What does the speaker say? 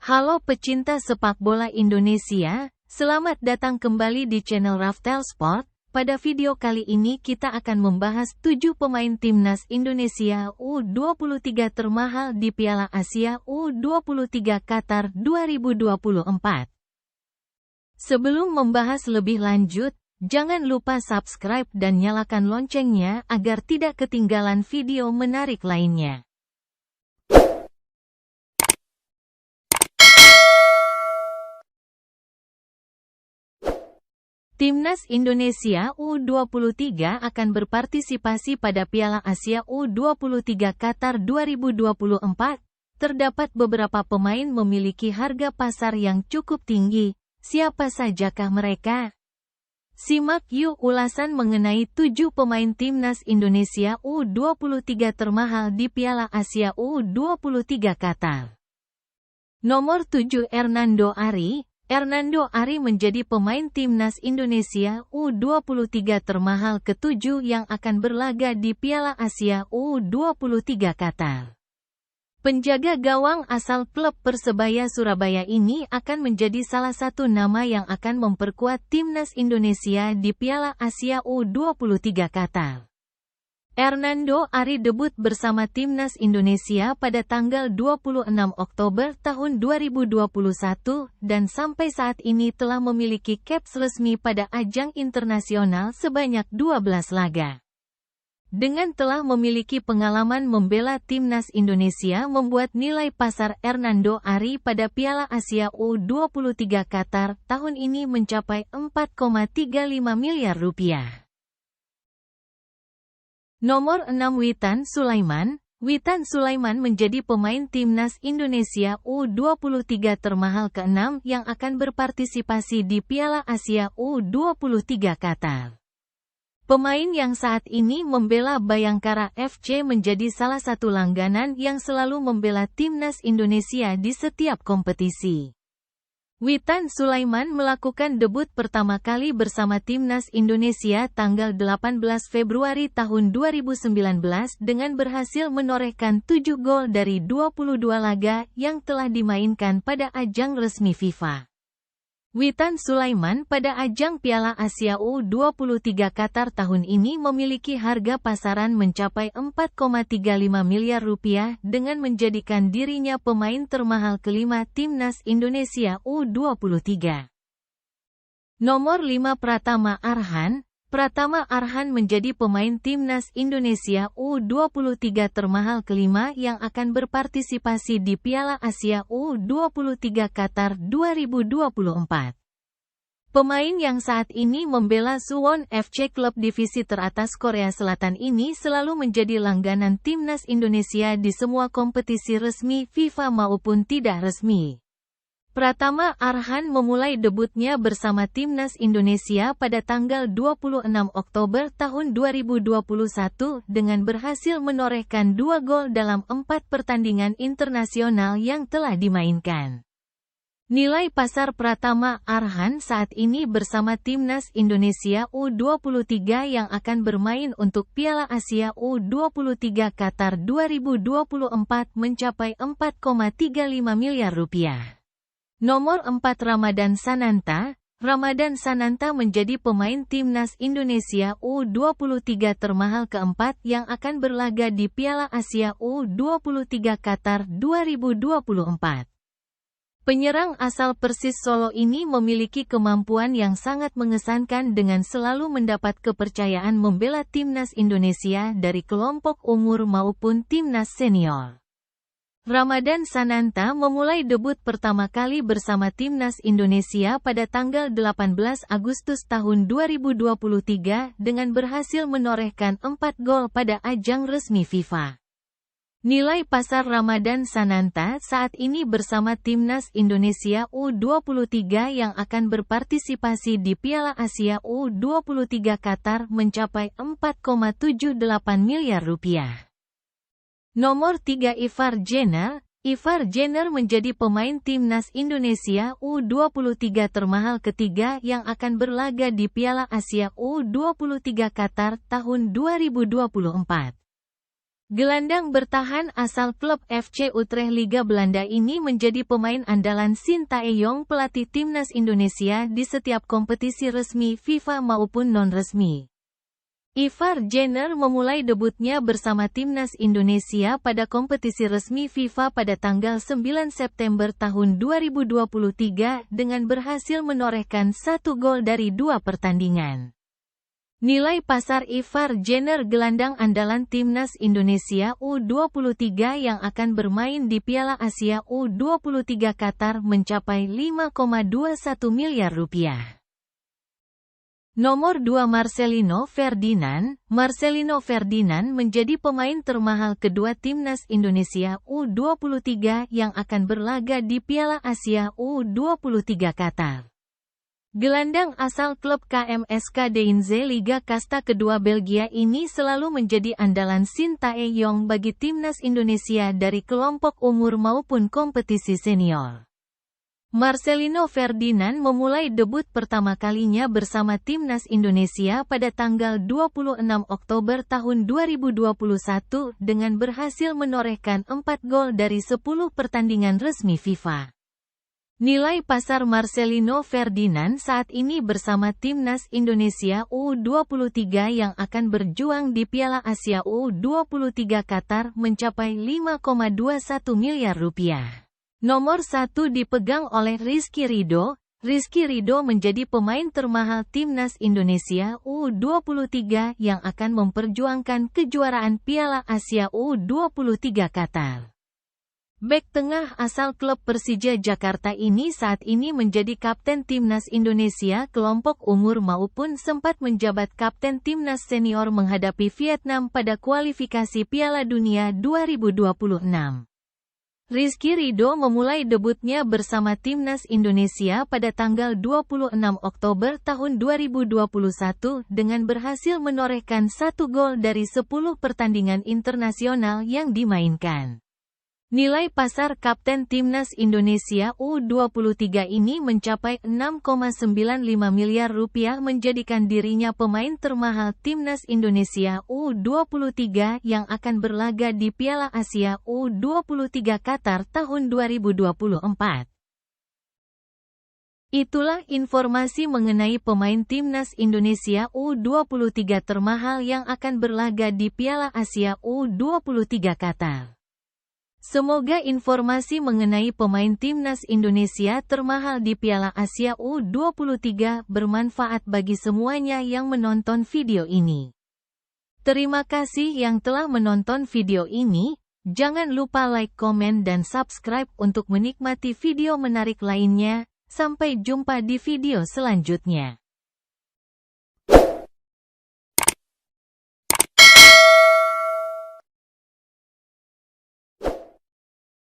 Halo pecinta sepak bola Indonesia, selamat datang kembali di channel Raftel Sport. Pada video kali ini kita akan membahas 7 pemain timnas Indonesia U23 termahal di Piala Asia U23 Qatar 2024. Sebelum membahas lebih lanjut, jangan lupa subscribe dan nyalakan loncengnya agar tidak ketinggalan video menarik lainnya. Timnas Indonesia U23 akan berpartisipasi pada Piala Asia U23 Qatar 2024. Terdapat beberapa pemain memiliki harga pasar yang cukup tinggi. Siapa sajakah mereka? Simak yuk ulasan mengenai 7 pemain Timnas Indonesia U23 termahal di Piala Asia U23 Qatar. Nomor 7 Hernando Ari. Hernando Ari menjadi pemain Timnas Indonesia U23 termahal ke-7 yang akan berlaga di Piala Asia U23 Qatar. Penjaga gawang asal klub Persebaya Surabaya ini akan menjadi salah satu nama yang akan memperkuat Timnas Indonesia di Piala Asia U23 Qatar. Hernando Ari debut bersama Timnas Indonesia pada tanggal 26 Oktober tahun 2021 dan sampai saat ini telah memiliki caps resmi pada ajang internasional sebanyak 12 laga. Dengan telah memiliki pengalaman membela Timnas Indonesia membuat nilai pasar Hernando Ari pada Piala Asia U23 Qatar tahun ini mencapai 4,35 miliar rupiah. Nomor 6 Witan Sulaiman. Witan Sulaiman menjadi pemain Timnas Indonesia U23 termahal ke-6 yang akan berpartisipasi di Piala Asia U23 Qatar. Pemain yang saat ini membela Bayangkara FC menjadi salah satu langganan yang selalu membela Timnas Indonesia di setiap kompetisi. Witan Sulaiman melakukan debut pertama kali bersama Timnas Indonesia tanggal 18 Februari tahun 2019 dengan berhasil menorehkan 7 gol dari 22 laga yang telah dimainkan pada ajang resmi FIFA. Witan Sulaiman pada ajang Piala Asia U23 Qatar tahun ini memiliki harga pasaran mencapai 4,35 miliar rupiah dengan menjadikan dirinya pemain termahal kelima Timnas Indonesia U23. Nomor 5 Pratama Arhan. Pratama Arhan menjadi pemain Timnas Indonesia U23 termahal kelima yang akan berpartisipasi di Piala Asia U23 Qatar 2024. Pemain yang saat ini membela Suwon FC klub divisi teratas Korea Selatan ini selalu menjadi langganan Timnas Indonesia di semua kompetisi resmi FIFA maupun tidak resmi. Pratama Arhan memulai debutnya bersama Timnas Indonesia pada tanggal 26 Oktober tahun 2021 dengan berhasil menorehkan 2 gol dalam 4 pertandingan internasional yang telah dimainkan. Nilai pasar Pratama Arhan saat ini bersama Timnas Indonesia U23 yang akan bermain untuk Piala Asia U23 Qatar 2024 mencapai 4,35 miliar rupiah. Nomor 4 Ramadan Sananta. Ramadan Sananta menjadi pemain Timnas Indonesia U23 termahal keempat yang akan berlaga di Piala Asia U23 Qatar 2024. Penyerang asal Persis Solo ini memiliki kemampuan yang sangat mengesankan dengan selalu mendapat kepercayaan membela Timnas Indonesia dari kelompok umur maupun Timnas senior. Ramadan Sananta memulai debut pertama kali bersama Timnas Indonesia pada tanggal 18 Agustus tahun 2023 dengan berhasil menorehkan 4 gol pada ajang resmi FIFA. Nilai pasar Ramadan Sananta saat ini bersama Timnas Indonesia U23 yang akan berpartisipasi di Piala Asia U23 Qatar mencapai 4,78 miliar rupiah. Nomor 3 Ivar Jenner. Ivar Jenner menjadi pemain Timnas Indonesia U23 termahal ketiga yang akan berlaga di Piala Asia U23 Qatar tahun 2024. Gelandang bertahan asal klub FC Utrecht Liga Belanda ini menjadi pemain andalan Sintayong pelatih timnas Indonesia di setiap kompetisi resmi FIFA maupun non-resmi. Ivar Jenner memulai debutnya bersama timnas Indonesia pada kompetisi resmi FIFA pada tanggal 9 September tahun 2023 dengan berhasil menorehkan 1 gol dari 2 pertandingan. Nilai pasar Ivar Jenner gelandang andalan timnas Indonesia U23 yang akan bermain di Piala Asia U23 Qatar mencapai 5,21 miliar rupiah. Nomor 2 Marcelino Ferdinand. Marcelino Ferdinand menjadi pemain termahal kedua timnas Indonesia U23 yang akan berlaga di Piala Asia U23 Qatar. Gelandang asal klub KMSK Deinze Liga Kasta kedua Belgia ini selalu menjadi andalan Sintayong bagi timnas Indonesia dari kelompok umur maupun kompetisi senior. Marcelino Ferdinand memulai debut pertama kalinya bersama timnas Indonesia pada tanggal 26 Oktober tahun 2021 dengan berhasil menorehkan 4 gol dari 10 pertandingan resmi FIFA. Nilai pasar Marcelino Ferdinand saat ini bersama timnas Indonesia U23 yang akan berjuang di Piala Asia U23 Qatar mencapai 5,21 miliar rupiah. Nomor 1 dipegang oleh Rizky Ridho. Rizky Ridho menjadi pemain termahal timnas Indonesia U23 yang akan memperjuangkan kejuaraan Piala Asia U23 Qatar. Bek tengah asal klub Persija Jakarta ini saat ini menjadi kapten timnas Indonesia kelompok umur maupun sempat menjabat kapten timnas senior menghadapi Vietnam pada kualifikasi Piala Dunia 2026. Rizky Ridho memulai debutnya bersama timnas Indonesia pada tanggal 26 Oktober tahun 2021 dengan berhasil menorehkan 1 gol dari 10 pertandingan internasional yang dimainkan. Nilai pasar kapten timnas Indonesia U23 ini mencapai 6,95 miliar rupiah menjadikan dirinya pemain termahal timnas Indonesia U23 yang akan berlaga di Piala Asia U23 Qatar tahun 2024. Itulah informasi mengenai pemain timnas Indonesia U23 termahal yang akan berlaga di Piala Asia U23 Qatar. Semoga informasi mengenai pemain timnas Indonesia termahal di Piala Asia U23 bermanfaat bagi semuanya yang menonton video ini. Terima kasih yang telah menonton video ini. Jangan lupa like, komen, dan subscribe untuk menikmati video menarik lainnya. Sampai jumpa di video selanjutnya.